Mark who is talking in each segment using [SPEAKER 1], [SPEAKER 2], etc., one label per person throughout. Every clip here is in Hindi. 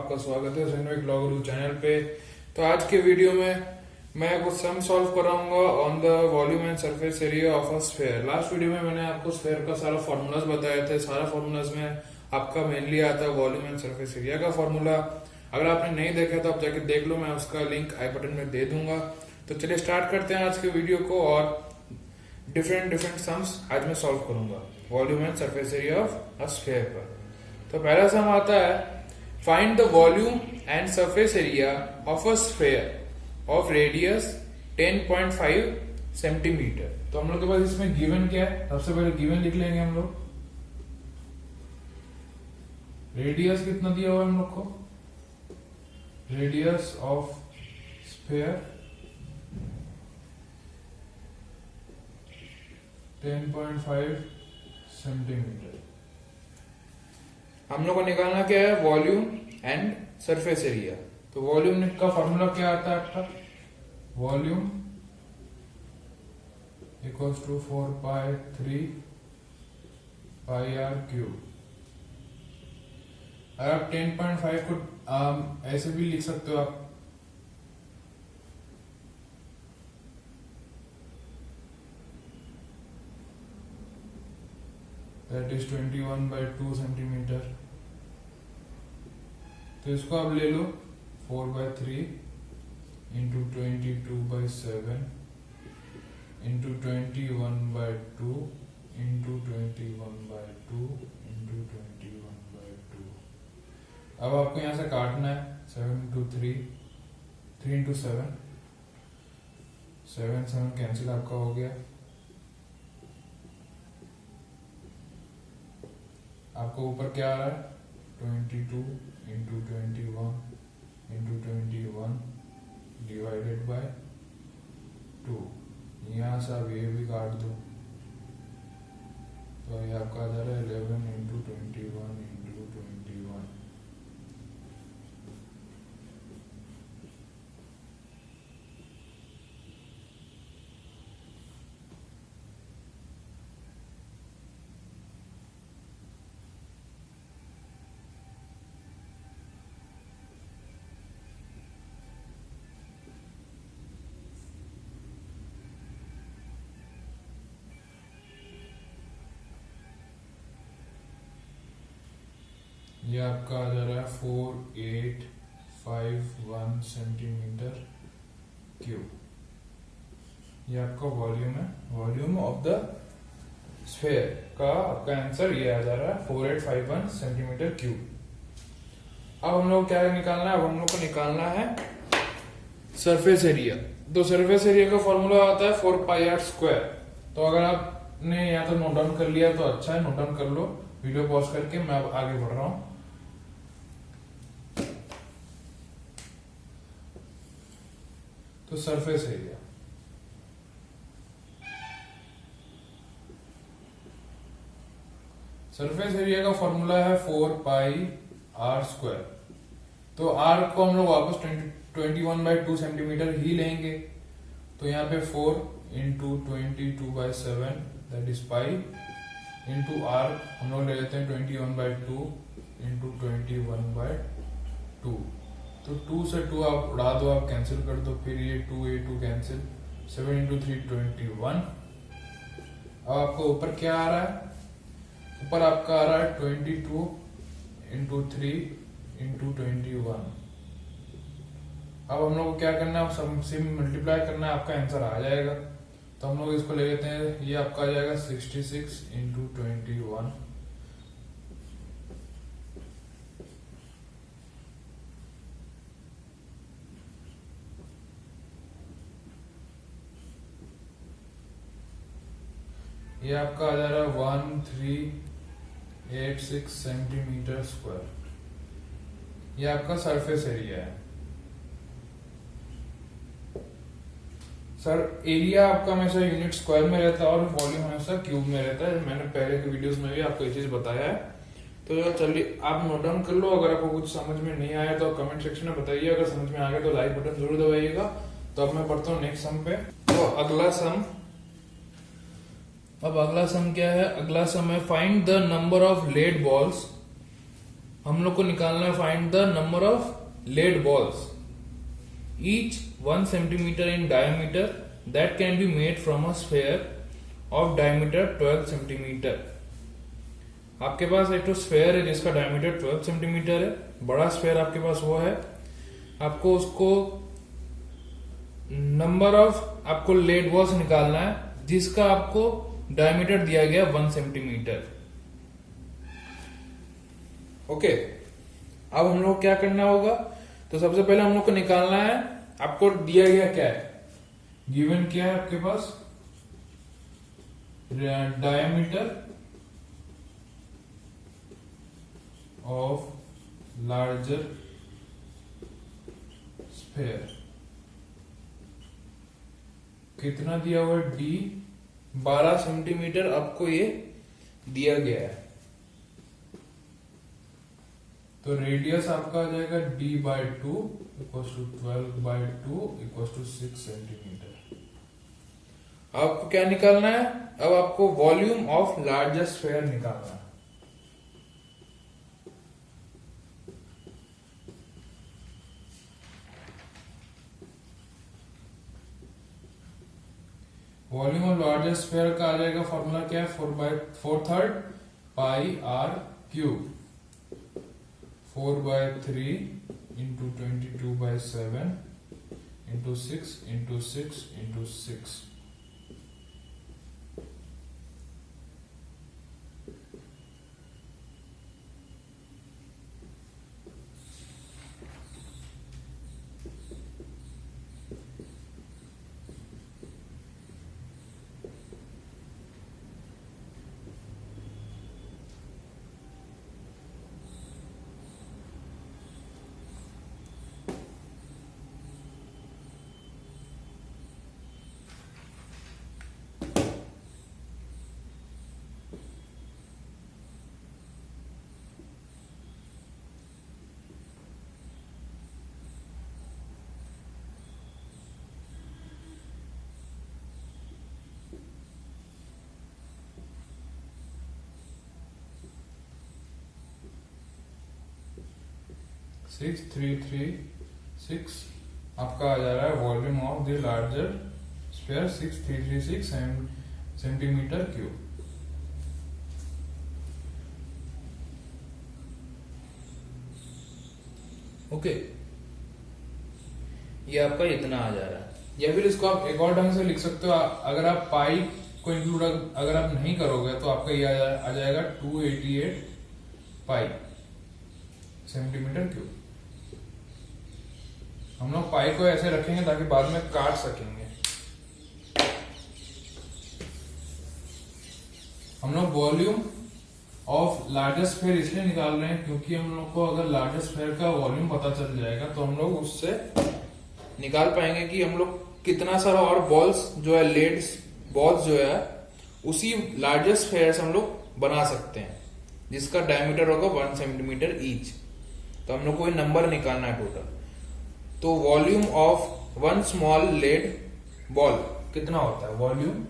[SPEAKER 1] आपका स्वागत है सैनविक लॉ गुरु चैनल पे। तो आज के वीडियो में मैं कुछ सम सॉल्व कराऊंगा on the volume and surface area of a sphere. Last video में मैंने आपको स्फीयर का सारा फॉर्मूलाज बताए थे। सारा फॉर्मूलाज में आपका मेनली आता है वॉल्यूम एंड सरफेस एरिया का फॉर्मूला। अगर आपने नहीं देखा तो आप जाके देख लो, मैं उसका लिंक आई बटन में दे दूंगा। तो चलिए स्टार्ट करते हैं आज के वीडियो को और डिफरेंट सम्स आज मैं सॉल्व करूंगा volume and surface area of a sphere पर। तो पहला सम आता है find the volume and surface area of a sphere of radius 10.5 centimetre. तो हम लोग के पास इसमें गिवन क्या है, सबसे पहले गिवन लिख लेंगे हम लोग। रेडियस कितना दिया हुआ है हम लोग को, रेडियस ऑफ स्फीयर 10.5 सेंटीमीटर। हम लोग को निकालना क्या है, वॉल्यूम एंड सरफेस एरिया। तो वॉल्यूम का फॉर्मूला क्या आता है आपका, वॉल्यूम इक्वल्स टू 4π3 πr³। अगर आप 10.5 को ऐसे भी लिख सकते हो आप, दैट इज 21/2 सेंटीमीटर। तो इसको आप ले लो 4/3 इंटू 22/7 इंटू 21/2 इंटू 21/2 इंटू 21/2। अब आपको यहां से काटना है 7 इंटू 3, 3 इंटू 7, 7 कैंसिल आपका हो गया। आपको ऊपर क्या आ रहा है 22 इंटू 21 इंटू 21 डिवाइडेड बाय 2। यहाँ से आप ये भी काट दो तो ये आपका आ जा रहा है 11 इंटू 21 इंटू 21। ये आपका आ जा रहा है 4851 सेंटीमीटर क्यूब। ये आपका वॉल्यूम है, वॉल्यूम ऑफ द स्फीयर का आपका आंसर ये आ जा रहा है 4851 सेंटीमीटर क्यूब। अब हम लोग क्या निकालना है, अब हम लोग को निकालना है सरफेस एरिया। तो सरफेस एरिया का फॉर्मूला आता है 4πr²। तो अगर आपने या तो नोट डाउन कर लिया तो अच्छा है, नोट डाउन कर लो वीडियो पॉज करके। मैं अब आगे बढ़ रहा हूं। तो सरफेस एरिया, सरफेस एरिया का फॉर्मूला है 4πr²। तो r को हम लोग वापस 21/2 सेंटीमीटर ही लेंगे। तो यहाँ पे 4 into 22/7 that is pi into r हम लोग ले लेते हैं 21/2 इंटू 21/2। तो 2 से 2 आप उड़ा दो, आप कैंसिल कर दो, फिर ये 2 कैंसिल, 7 इंटू 3 21। अब आपको ऊपर क्या आ रहा है, ऊपर आपका आ रहा है 22 इंटू 3 इंटू 21। अब हम लोग को क्या करना है, सबसे मल्टीप्लाई करना है, आपका आंसर आ जाएगा। तो हम लोग इसको ले लेते हैं, ये आपका आ जाएगा 66 इंटू 21। ये आपका आ जा रहा है 1386 सेंटीमीटर स्क्वायर। ये आपका सरफेस एरिया है। सर एरिया आपका हमेशा यूनिट स्क्वायर में रहता है और वॉल्यूम हमेशा क्यूब में रहता है। मैंने पहले के वीडियोस में भी आपको ये चीज बताया है। तो चलिए आप नोट डाउन कर लो। अगर आपको कुछ समझ में नहीं आया तो कमेंट सेक्शन में बताइए। अगर समझ में आ गया तो लाइक बटन जरूर दबाइएगा। तो अब मैं पढ़ता हूँ नेक्स्ट सम पे। तो अगला सम अब अगला सम क्या है, अगला सम है find the number of lead balls हम लोग को निकालना है find the number of lead balls each 1 centimetre in diameter that can be made from a sphere of diameter 12 centimetre. आपके पास एक तो स्फेयर है जिसका डायमीटर 12 सेंटीमीटर है, बड़ा स्फेयर आपके पास वो है। आपको उसको नंबर ऑफ आपको लेड बॉल्स निकालना है जिसका आपको डायमीटर दिया गया 1 सेंटीमीटर। ओके, अब हम लोग क्या करना होगा, तो सबसे पहले हम लोग को निकालना है, आपको दिया गया क्या है, गिवन क्या है आपके पास, डायमीटर ऑफ लार्जर स्फेयर कितना दिया हुआ है, डी 12 सेंटीमीटर आपको ये दिया गया है। तो रेडियस आपका आ जाएगा d/2 equals to 12/2 equals to 6 centimetre. आपको क्या निकालना है, अब आपको वॉल्यूम ऑफ लार्जर स्फेयर निकालना है। वॉल्यूम ऑफ लार्जर स्फेयर का आ जाएगा फॉर्मूला क्या है, 4/4 pi r cube, 4/3 into 22/7 into 6 into 6 into 6। Six 336 आपका आ जा रहा है volume of the larger sphere 6336 centimetre cube. Okay, ये आपका इतना आ जा रहा है, या फिर इसको आप एक और ढंग से लिख सकते हो, अगर आप पाई को इंक्लूड अगर आप नहीं करोगे तो आपका ये आ जाएगा 288 पाई सेंटीमीटर क्यूब। हम लोग पाई को ऐसे रखेंगे ताकि बाद में काट सकेंगे। हम लोग वॉल्यूम ऑफ लार्जर स्फीयर इसलिए निकाल रहे हैं क्योंकि हम लोग को अगर लार्जर स्फीयर का वॉल्यूम पता चल जाएगा तो हम लोग उससे निकाल पाएंगे कि हम लोग कितना सारा और बॉल्स जो है, लेड बॉल्स जो है उसी लार्जर स्फीयर से हम लोग बना सकते हैं जिसका डायमीटर होगा 1 सेंटीमीटर ईच। तो हम लोग को नंबर निकालना है टोटल। तो volume of one small lead ball कितना होता है, वॉल्यूम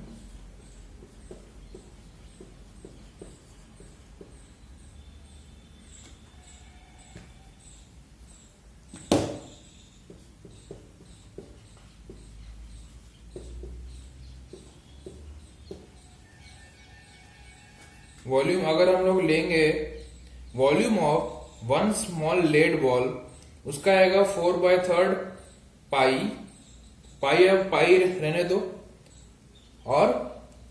[SPEAKER 1] वॉल्यूम अगर हम लोग लेंगे volume of one small lead ball, उसका आएगा 4/3 पाई, पाई अब पाई रहने दो, और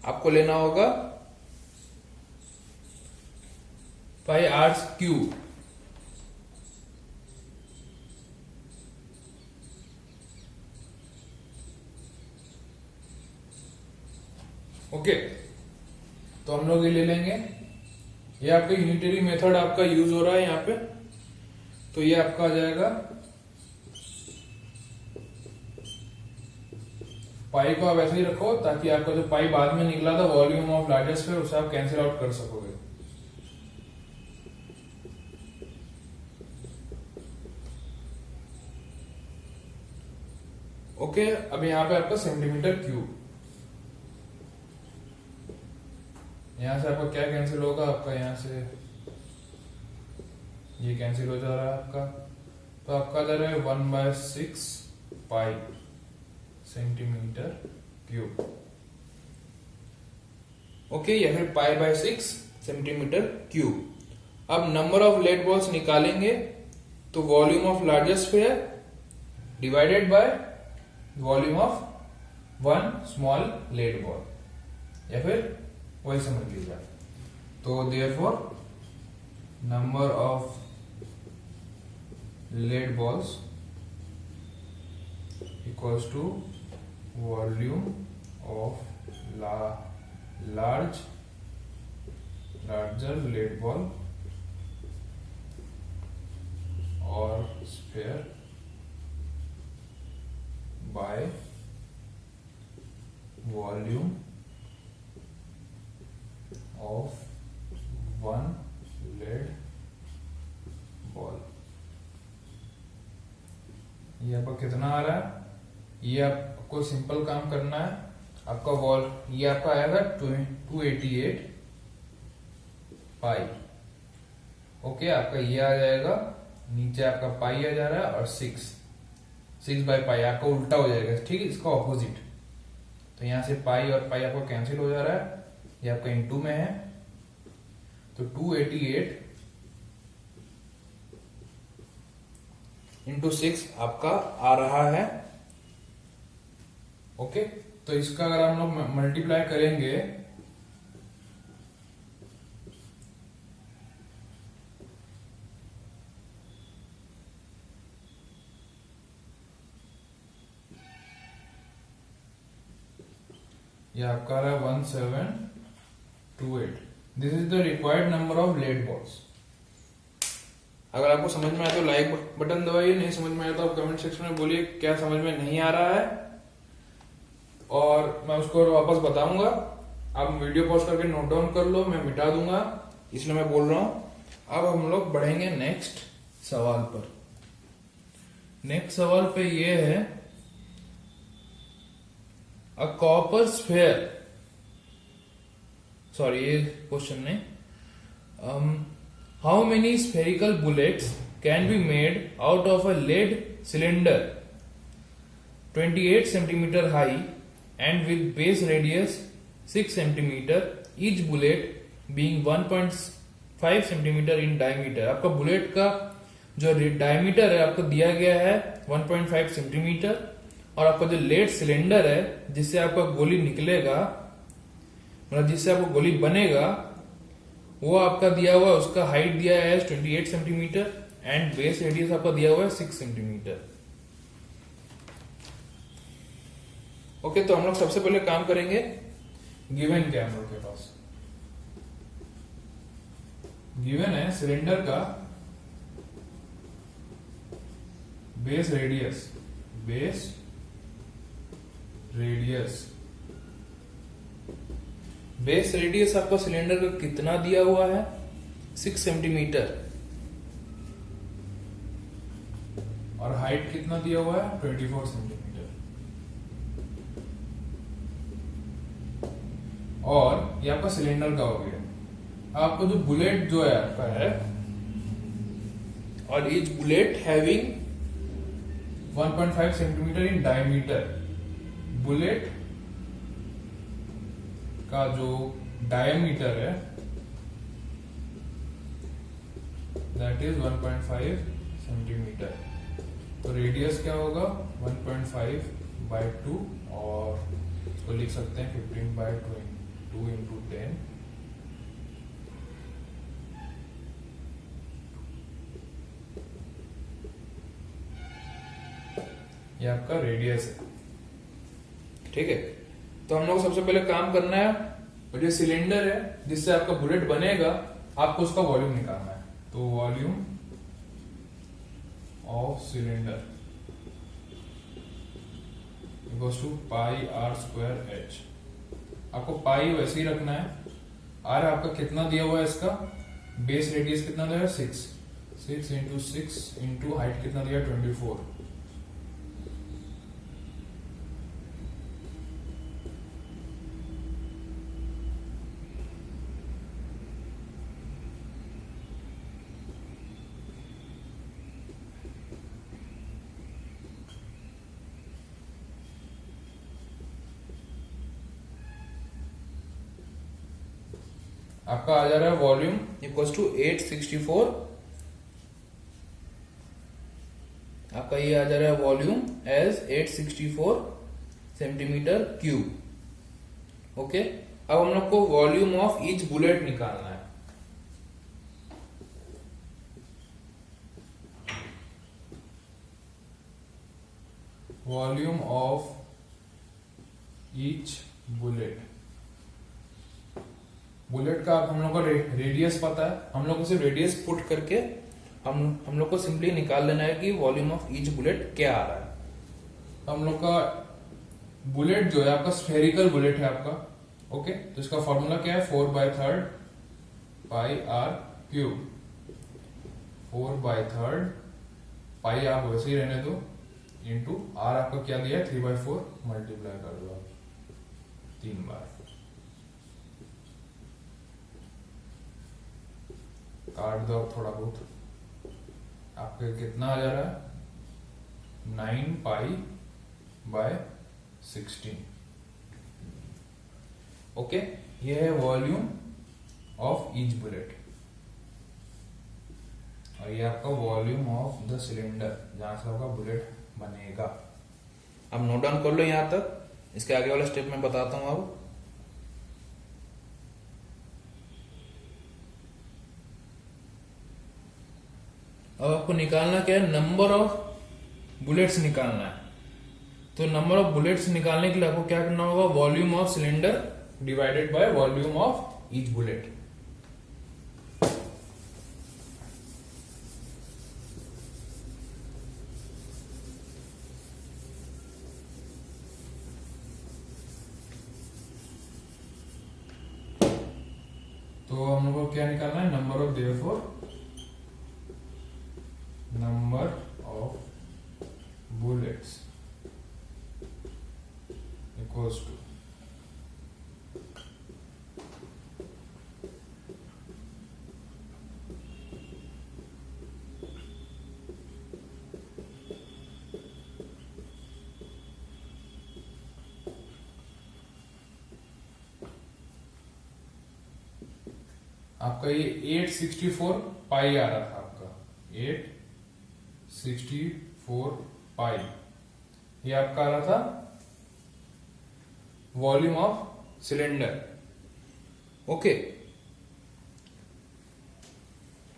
[SPEAKER 1] आपको लेना होगा पाई आर क्यूब। ओके, तो हम लोग ये ले लेंगे, ये आपका यूनिटरी मेथड आपका यूज हो रहा है यहाँ पे। तो ये आपका आ जाएगा, पाई को आप ऐसे ही रखो ताकि आपका जो पाई बाद में निकला था वॉल्यूम ऑफ लार्जर स्फीयर उसे आप कैंसिल आउट कर सकोगे। ओके, अब यहाँ पे आपका सेंटीमीटर क्यूब, यहां से आपका क्या कैंसिल होगा, आपका यहां से ये कैंसिल हो जा रहा है आपका, तो आपका आ जा रहा है 1/6 पाई सेंटीमीटर क्यूब। ओके, या फिर पाई/6 सेंटीमीटर क्यूब। अब नंबर ऑफ लेड बॉल्स निकालेंगे, तो volume of largest sphere divided by volume of one small lead ball, या फिर वही समझ लीजिए। तो therefore number of lead balls equals to volume of larger lead ball or sphere by volume of one lead ball। ये आपका कितना आ रहा है, ये आपको सिंपल काम करना है। आपका वॉल ये आपका आएगा 288 पाई। ओके, आपका ये आ जाएगा, नीचे आपका पाई आ जा रहा है, और 6 बाई पाई आपका उल्टा हो जाएगा, ठीक है, इसका ऑपोजिट। तो यहां से पाई और पाई आपको कैंसिल हो जा रहा है, ये आपका इनटू में है, तो 288 इंटू 6 आपका आ रहा है। ओके, तो इसका अगर हम लोग मल्टीप्लाई करेंगे, ये आपका आ रहा है 1728। This is the required number of lead balls. अगर आपको समझ में आया तो लाइक बटन दबाइए, नहीं समझ में आया तो आप कमेंट सेक्शन में बोलिए क्या समझ में नहीं आ रहा है, और मैं उसको वापस बताऊंगा। आप वीडियो पॉज करके नोट डाउन कर लो, मैं मिटा दूंगा, इसलिए मैं बोल रहा हूं। अब हम लोग बढ़ेंगे नेक्स्ट सवाल पर। नेक्स्ट सवाल पे ये है, अ कॉपर स्फेयर, सॉरी ये क्वेश्चन ने, how many spherical bullets can be made out of a lead cylinder 28 centimetre high and with base radius 6 cm, each bullet being 1.5 cm in diameter। आपका बुलेट का जो डायमीटर है आपको दिया गया है 1.5 सेंटीमीटर, और आपका जो लेड सिलेंडर है जिससे आपका गोली निकलेगा, मतलब जिससे आपको गोली बनेगा, वो आपका दिया हुआ, उसका हाइट दिया है 28 सेंटीमीटर एंड बेस रेडियस आपका दिया हुआ है 6 सेंटीमीटर। ओके, तो हम लोग सबसे पहले काम करेंगे, गिवन क्या हम लोग के पास, गिवन है सिलेंडर का बेस रेडियस, बेस रेडियस आपका सिलेंडर का कितना दिया हुआ है, 6 सेंटीमीटर, और हाइट कितना दिया हुआ है 24 सेंटीमीटर। और ये आपका सिलेंडर का हो गया। आपका जो बुलेट जो है आपका है, और etch bullet having 1.5 centimetre in diameter, bullet का जो डायमीटर है दैट इज 1.5 सेंटीमीटर। तो रेडियस क्या होगा 1.5/2, और इसको लिख सकते हैं 15/2 into 10। ये आपका रेडियस है, ठीक है। तो हम लोग सबसे पहले काम करना है, और जो सिलेंडर है जिससे आपका बुलेट बनेगा, आपको उसका वॉल्यूम निकालना है। तो volume of cylinder equals to πr²h। आपको पाई वैसे ही रखना है। आर आपका कितना दिया हुआ है, इसका बेस रेडियस कितना दिया है 6 इंटू 6 इंटू हाइट कितना दिया 24। आपका आ जा रहा है वॉल्यूम इक्वल्स टू 864, आपका ये आ जा रहा है volume as 864 centimetre cube. Okay, अब हम लोग को वॉल्यूम ऑफ ईच बुलेट निकालना है। Volume of each bullet, bullet का हम लोग को रेडियस पता है, हम लोग को सिर्फ रेडियस पुट करके हम लोग को सिंपली निकाल लेना है कि वॉल्यूम ऑफ ईच बुलेट क्या आ रहा है। तो हम लोग का बुलेट जो है आपका स्फेरिकल बुलेट है आपका। ओके, तो इसका फॉर्मूला क्या है, 4/3 पाई आर क्यूब। 4/3 पाई आप वैसे ही रहने दो, इंटू आर आपका क्या दिया है 3/4, मल्टीप्लाई कर दो आप 3 बार, काट दो आप थोड़ा बहुत, आपके कितना आ जा रहा है 9π/16। ओके, ये है वॉल्यूम ऑफ ईच बुलेट, और ये आपका वॉल्यूम ऑफ द सिलेंडर जहां से आपका बुलेट बनेगा। अब नोट डाउन कर लो यहां तक, इसके आगे वाला स्टेप में बताता हूं। अब आपको निकालना क्या है, नंबर ऑफ बुलेट्स निकालना है। तो नंबर ऑफ बुलेट्स निकालने के लिए आपको क्या करना होगा, volume of cylinder divided by volume of each bullet. तो हम लोग को क्या निकालना है, number of therefore number of bullets equals to आपका ये 864 पाई आ रहा था, आपका 864 पाई, ये आपका आ रहा था volume of cylinder. Okay,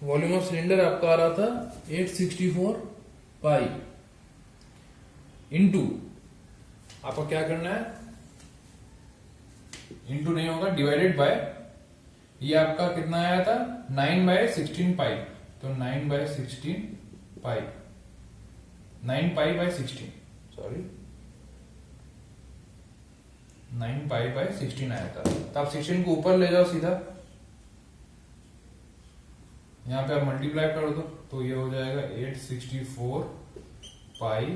[SPEAKER 1] volume of cylinder आपका आ रहा था 864 पाई इंटू, आपको क्या करना है, इंटू नहीं होगा, डिवाइडेड बाय, ये आपका कितना आया था 9/16 पाई, तो 9/16 पाई, 9π/16, सॉरी 9π/16 आया था। तो आप 16 को ऊपर ले जाओ सीधा, यहां पे आप मल्टीप्लाई कर दो, तो ये हो जाएगा 864 पाई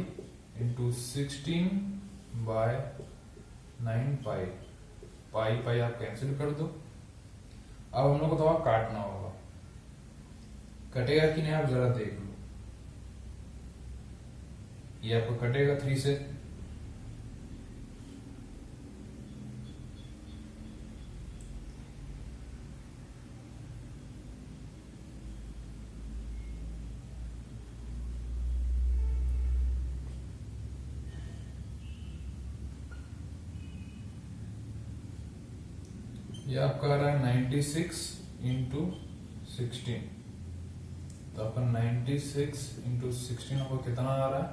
[SPEAKER 1] इंटू 16/9π, पाई आप कैंसिल कर दो। अब हम लोग को थोड़ा काटना होगा, कटेगा कि नहीं आप जरा देख लो, ये आपको कटेगा 3 से, ये आपका आ रहा है 96 इंटू 16, तो आपका 96 इंटू 16 आपको कितना आ रहा है,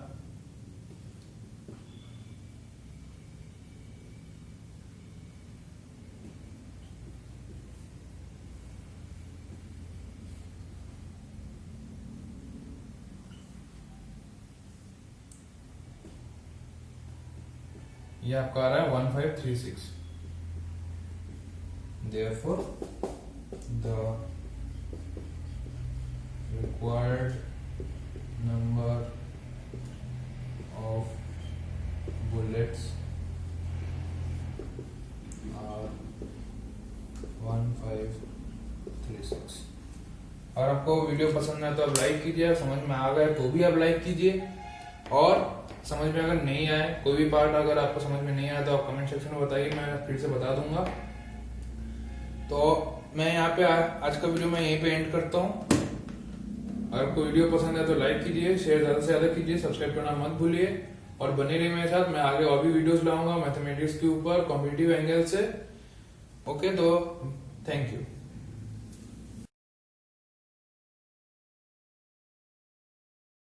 [SPEAKER 1] ये आपका आ रहा है 1536। Therefore, the required number of bullets are 1536। और आपको वीडियो पसंद है तो आप लाइक कीजिए, समझ में आ गए तो भी आप लाइक कीजिए, और समझ में अगर नहीं आए, कोई भी पार्ट अगर आपको समझ में नहीं आया तो आप कमेंट सेक्शन में बताइए, मैं फिर से बता दूंगा। तो मैं यहाँ पे आज का वीडियो मैं यहीं पे एंड करता हूँ। अगर आपको वीडियो पसंद है तो लाइक कीजिए, शेयर ज्यादा से ज्यादा कीजिए, सब्सक्राइब करना मत भूलिए और बने रहिए मेरे साथ। मैं आगे और भी वीडियोस लाऊंगा मैथमेटिक्स के ऊपर कॉम्पिटिटिव एंगल से। ओके, तो थैंक यू।